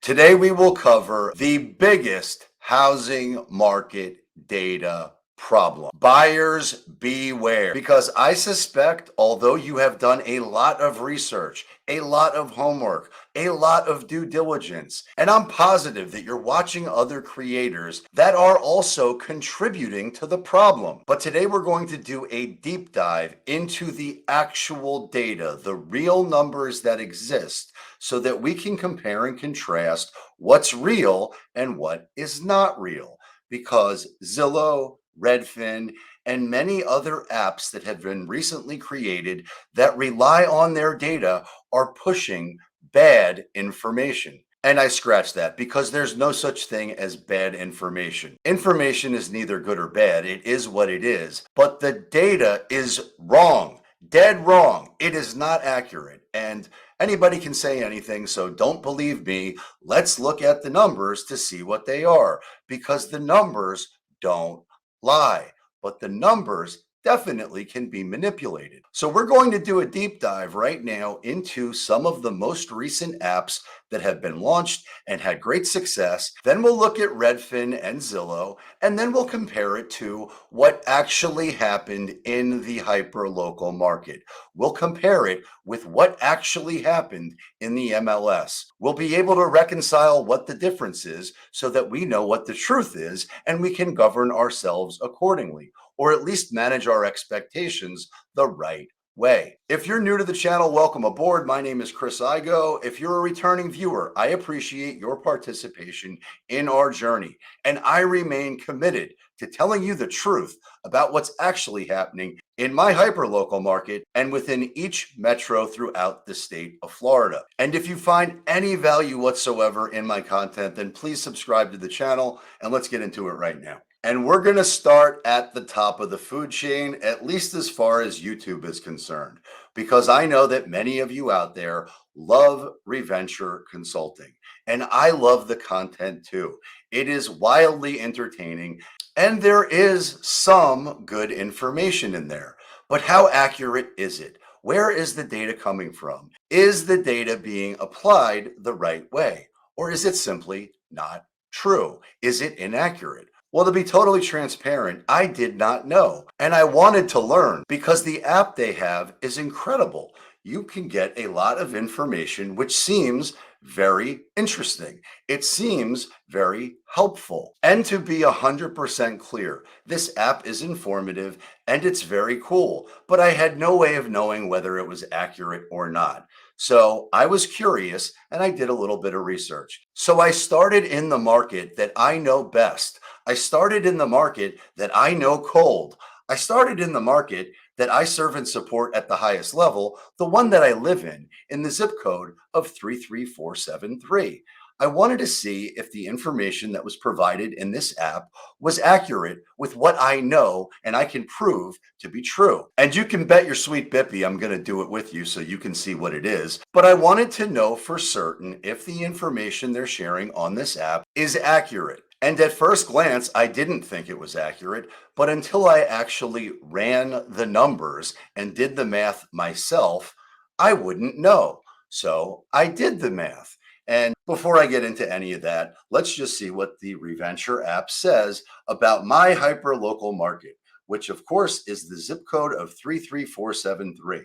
Today we will cover the biggest housing market data problem. Buyers beware, because I suspect, although you have done a lot of research, a lot of homework, a lot of due diligence, and I'm positive that you're watching other creators that are also contributing to the problem. But today we're going to do a deep dive into the actual data, the real numbers that exist, so that we can compare and contrast what's real and what is not real. Because Zillow, Redfin, and many other apps that have been recently created that rely on their data are pushing bad information. And I scratch that, because there's no such thing as bad information. Information is neither good or bad, it is what it is. But the data is wrong, dead wrong. It is not accurate. And anybody can say anything, so don't believe me. Let's look at the numbers to see what they are, because the numbers don't lie, but the numbers definitely can be manipulated. So we're going to do a deep dive right now into some of the most recent apps that have been launched and had great success. Then we'll look at Redfin and Zillow, and then we'll compare it to what actually happened in the hyper-local market. We'll compare it with what actually happened in the MLS. We'll be able to reconcile what the difference is so that we know what the truth is and we can govern ourselves accordingly, or at least manage our expectations the right way. If you're new to the channel, welcome aboard. My name is Chris Igo. If you're a returning viewer, I appreciate your participation in our journey, and I remain committed to telling you the truth about what's actually happening in my hyperlocal market and within each metro throughout the state of Florida. And if you find any value whatsoever in my content, then please subscribe to the channel, and let's get into it right now. And we're going to start at the top of the food chain, at least as far as YouTube is concerned, because I know that many of you out there love reventure consulting, and I love the content too. It is wildly entertaining, and there is some good information in there. But how accurate is it? Where is the data coming from? Is the data being applied the right way? Or is it simply not true? Is it inaccurate? Well, to be totally transparent, I did not know. And I wanted to learn, because the app they have is incredible. You can get a lot of information which seems very interesting. It seems very helpful. And to be 100% clear, this app is informative and it's very cool, but I had no way of knowing whether it was accurate or not. So I was curious and I did a little bit of research. So I started in the market that I know best. I started in the market that I know cold. I started in the market that I serve and support at the highest level, the one that I live in the zip code of 33473. I wanted to see if the information that was provided in this app was accurate with what I know and I can prove to be true. And you can bet your sweet Bippy I'm going to do it with you so you can see what it is. But I wanted to know for certain if the information they're sharing on this app is accurate. And at first glance, I didn't think it was accurate, but until I actually ran the numbers and did the math myself, I wouldn't know. So I did the math. And before I get into any of that, let's just see what the reventure app says about my hyper-local market, which of course is the zip code of 33473.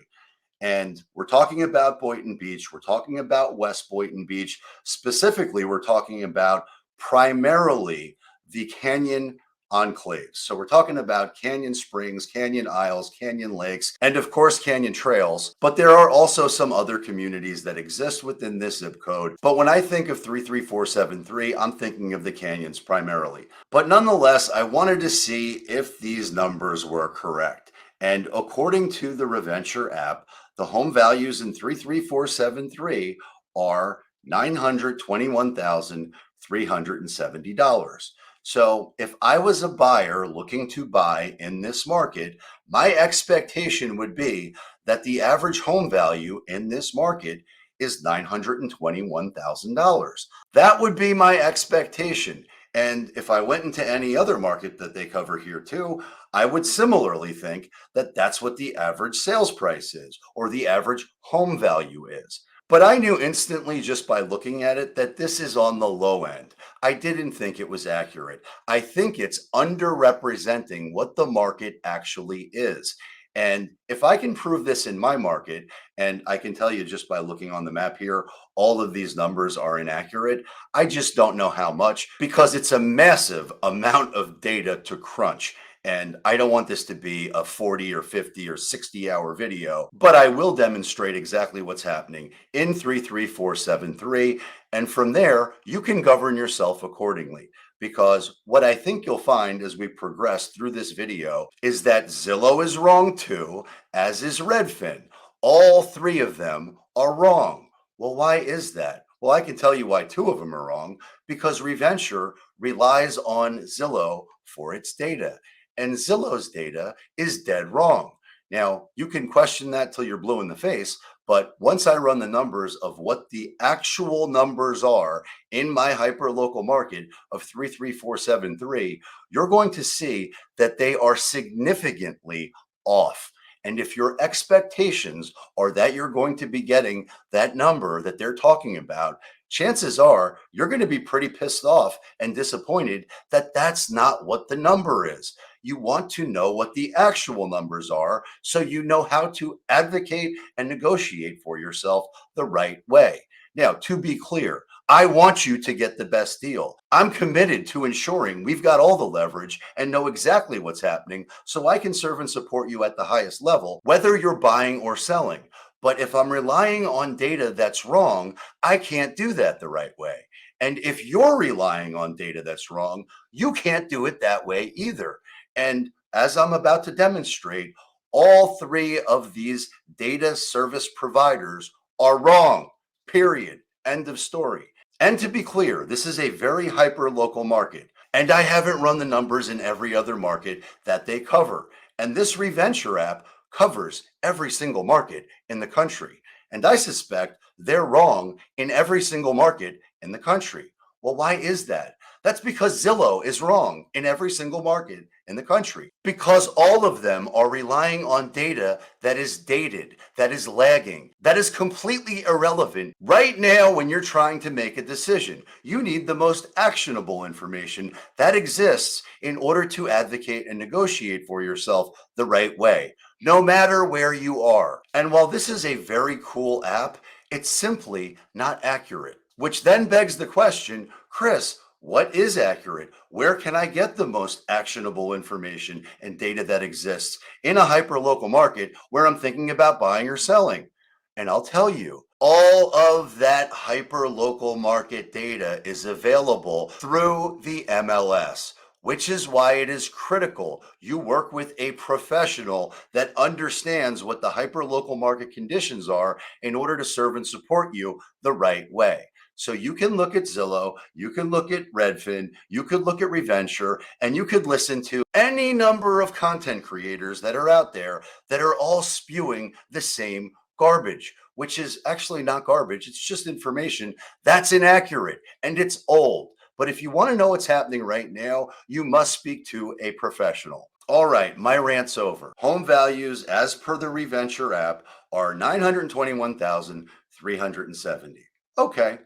And we're talking about Boynton Beach. We're talking about West Boynton Beach. Specifically, we're talking about primarily the Canyon enclaves. So we're talking about Canyon Springs, Canyon Isles, Canyon Lakes, and of course, Canyon Trails. But there are also some other communities that exist within this zip code. But when I think of 33473, I'm thinking of the canyons primarily. But nonetheless, I wanted to see if these numbers were correct. And according to the reventure app, the home values in 33473 are $921,370. So if I was a buyer looking to buy in this market, my expectation would be that the average home value in this market is $921,000. That would be my expectation. And if I went into any other market that they cover here too, I would similarly think that that's what the average sales price is, or the average home value is. But I knew instantly just by looking at it that this is on the low end. I didn't think it was accurate. I think it's underrepresenting what the market actually is. And if I can prove this in my market, and I can tell you just by looking on the map here, all of these numbers are inaccurate. I just don't know how much because it's a massive amount of data to crunch. And I don't want this to be a 40 or 50 or 60-hour video, but I will demonstrate exactly what's happening in 33473. And from there, you can govern yourself accordingly. Because what I think you'll find as we progress through this video is that Zillow is wrong too, as is Redfin. All three of them are wrong. Well, why is that? Well, I can tell you why two of them are wrong because reventure relies on Zillow for its data, and Zillow's data is dead wrong. Now, you can question that till you're blue in the face, but once I run the numbers of what the actual numbers are in my hyperlocal market of 33473, you're going to see that they are significantly off. And if your expectations are that you're going to be getting that number that they're talking about, chances are you're going to be pretty pissed off and disappointed that that's not what the number is. You want to know what the actual numbers are so you know how to advocate and negotiate for yourself the right way. Now, to be clear, I want you to get the best deal. I'm committed to ensuring we've got all the leverage and know exactly what's happening so I can serve and support you at the highest level, whether you're buying or selling. But if I'm relying on data that's wrong, I can't do that the right way. And if you're relying on data that's wrong, you can't do it that way either. And as I'm about to demonstrate, all three of these data service providers are wrong, period. End of story. And to be clear, this is a very hyper local market. And I haven't run the numbers in every other market that they cover. And this reventure app covers every single market in the country. And I suspect they're wrong in every single market in the country. Well, why is that? That's because Zillow is wrong in every single market in the country because all of them are relying on data that is dated, that is lagging, that is completely irrelevant. Right now, when you're trying to make a decision, you need the most actionable information that exists in order to advocate and negotiate for yourself the right way, no matter where you are. And while this is a very cool app, it's simply not accurate, which then begs the question, Chris, what is accurate? Where can I get the most actionable information and data that exists in a hyperlocal market where I'm thinking about buying or selling? And I'll tell you, all of that hyperlocal market data is available through the MLS, which is why it is critical you work with a professional that understands what the hyperlocal market conditions are in order to serve and support you the right way. So you can look at Zillow, you can look at Redfin, you could look at reventure, and you could listen to any number of content creators that are out there that are all spewing the same garbage, which is actually not garbage. It's just information that's inaccurate and it's old. But if you want to know what's happening right now, you must speak to a professional. All right, my rant's over. Home values, as per the reventure app, are 921,370. Okay.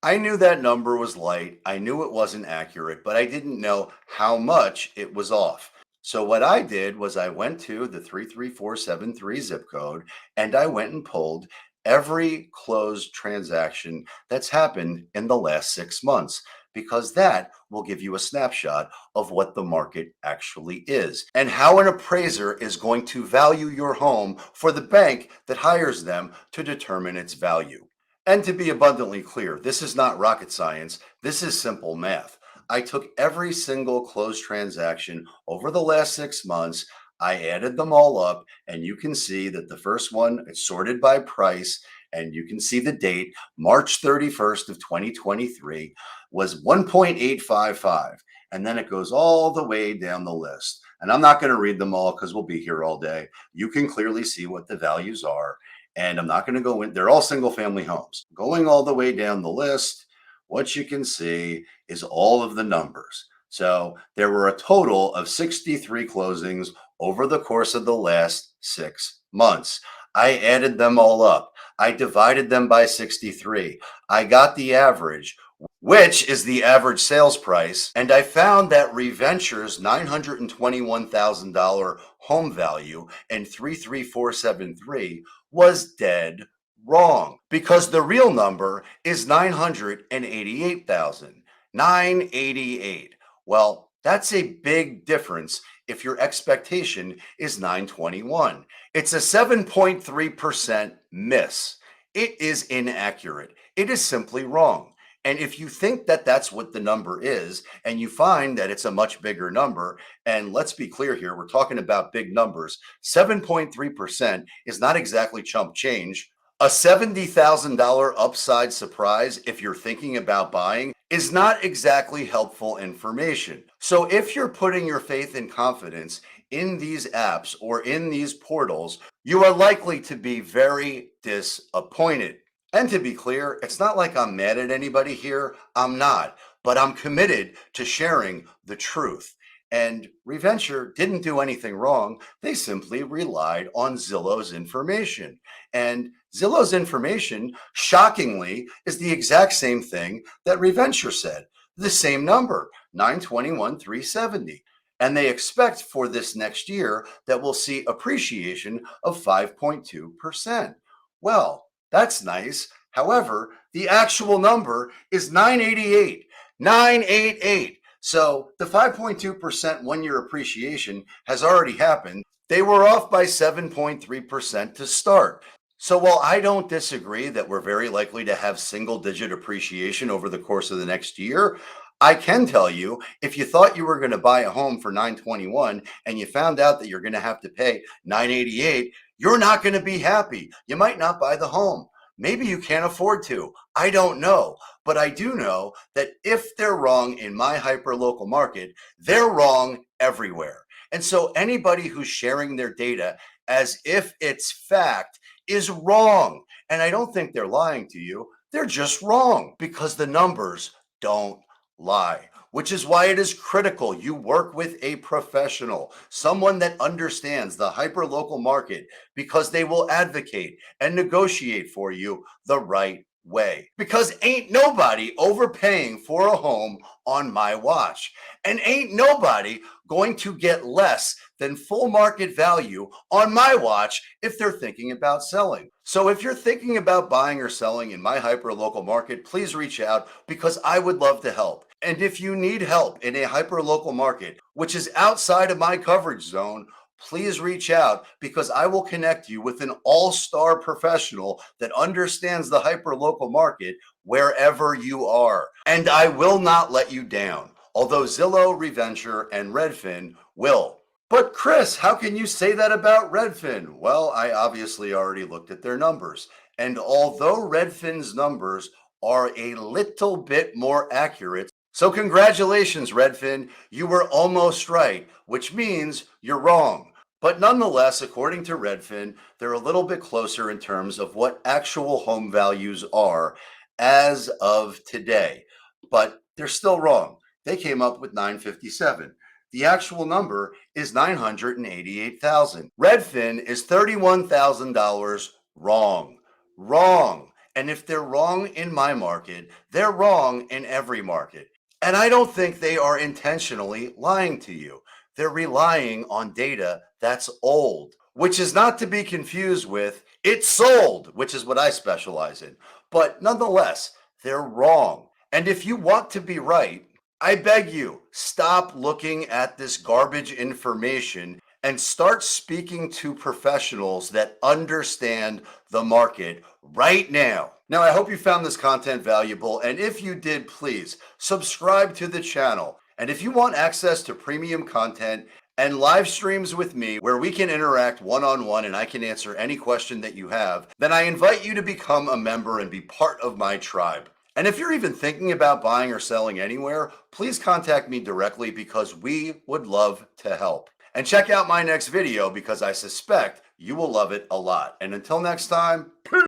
I knew that number was light. I knew it wasn't accurate, but I didn't know how much it was off. So what I did was I went to the 33473 zip code and I went and pulled every closed transaction that's happened in the last 6 months because that will give you a snapshot of what the market actually is and how an appraiser is going to value your home for the bank that hires them to determine its value. And to be abundantly clear, this is not rocket science. This is simple math. I took every single closed transaction over the last 6 months. I added them all up, and you can see that the first one is sorted by price, and you can see the date, March 31st of 2023, was 1.855. And then it goes all the way down the list. And I'm not going to read them all because we'll be here all day. You can clearly see what the values are. And I'm not going to go in, they're all single family homes. Going all the way down the list, what you can see is all of the numbers. So there were a total of 63 closings over the course of the last 6 months. I added them all up. I divided them by 63. I got the average, which is the average sales price. And I found that reventure's $921,000 home value and 33473 was dead wrong because the real number is 988,000. 988. Well, that's a big difference if your expectation is 921. It's a 7.3% miss. It is inaccurate. It is simply wrong. And if you think that that's what the number is, and you find that it's a much bigger number, and let's be clear here, we're talking about big numbers. 7.3% is not exactly chump change. A $70,000 upside surprise, if you're thinking about buying, is not exactly helpful information. So if you're putting your faith and confidence in these apps or in these portals, you are likely to be very disappointed. And to be clear, it's not like I'm mad at anybody here. I'm not, but I'm committed to sharing the truth. And reventure didn't do anything wrong. They simply relied on Zillow's information. And Zillow's information, shockingly, is the exact same thing that reventure said. The same number, 921,370. And they expect for this next year that we'll see appreciation of 5.2%. Well, that's nice. However, the actual number is 988. 988. So the 5.2% 1 year appreciation has already happened. They were off by 7.3% to start. So while I don't disagree that we're very likely to have single digit appreciation over the course of the next year, I can tell you if you thought you were going to buy a home for 921 and you found out that you're going to have to pay 988, you're not going to be happy. You might not buy the home. Maybe you can't afford to. I don't know. But I do know that if they're wrong in my hyperlocal market, they're wrong everywhere. And so anybody who's sharing their data as if it's fact is wrong. And I don't think they're lying to you. They're just wrong because the numbers don't lie, which is why it is critical you work with a professional, someone that understands the hyperlocal market, because they will advocate and negotiate for you the right way. Because ain't nobody overpaying for a home on my watch, and ain't nobody going to get less than full market value on my watch if they're thinking about selling. So if you're thinking about buying or selling in my hyperlocal market, please reach out because I would love to help. And if you need help in a hyperlocal market, which is outside of my coverage zone, please reach out because I will connect you with an all-star professional that understands the hyperlocal market wherever you are. And I will not let you down, although Zillow, reventure, and Redfin will. But Chris, how can you say that about Redfin? Well, I obviously already looked at their numbers. And although Redfin's numbers are a little bit more accurate, so congratulations, Redfin, you were almost right, which means you're wrong. But nonetheless, according to Redfin, they're a little bit closer in terms of what actual home values are as of today. But they're still wrong. They came up with 957. The actual number is 988,000. Redfin is $31,000 wrong. Wrong. And if they're wrong in my market, they're wrong in every market. And I don't think they are intentionally lying to you. They're relying on data that's old, which is not to be confused with it's sold, which is what I specialize in. But nonetheless, they're wrong. And if you want to be right, I beg you, stop looking at this garbage information and start speaking to professionals that understand the market right now. Now, I hope you found this content valuable, and if you did, please subscribe to the channel. And if you want access to premium content and live streams with me where we can interact one-on-one and I can answer any question that you have, then I invite you to become a member and be part of my tribe. And if you're even thinking about buying or selling anywhere, please contact me directly because we would love to help. And check out my next video because I suspect you will love it a lot. And until next time, peace.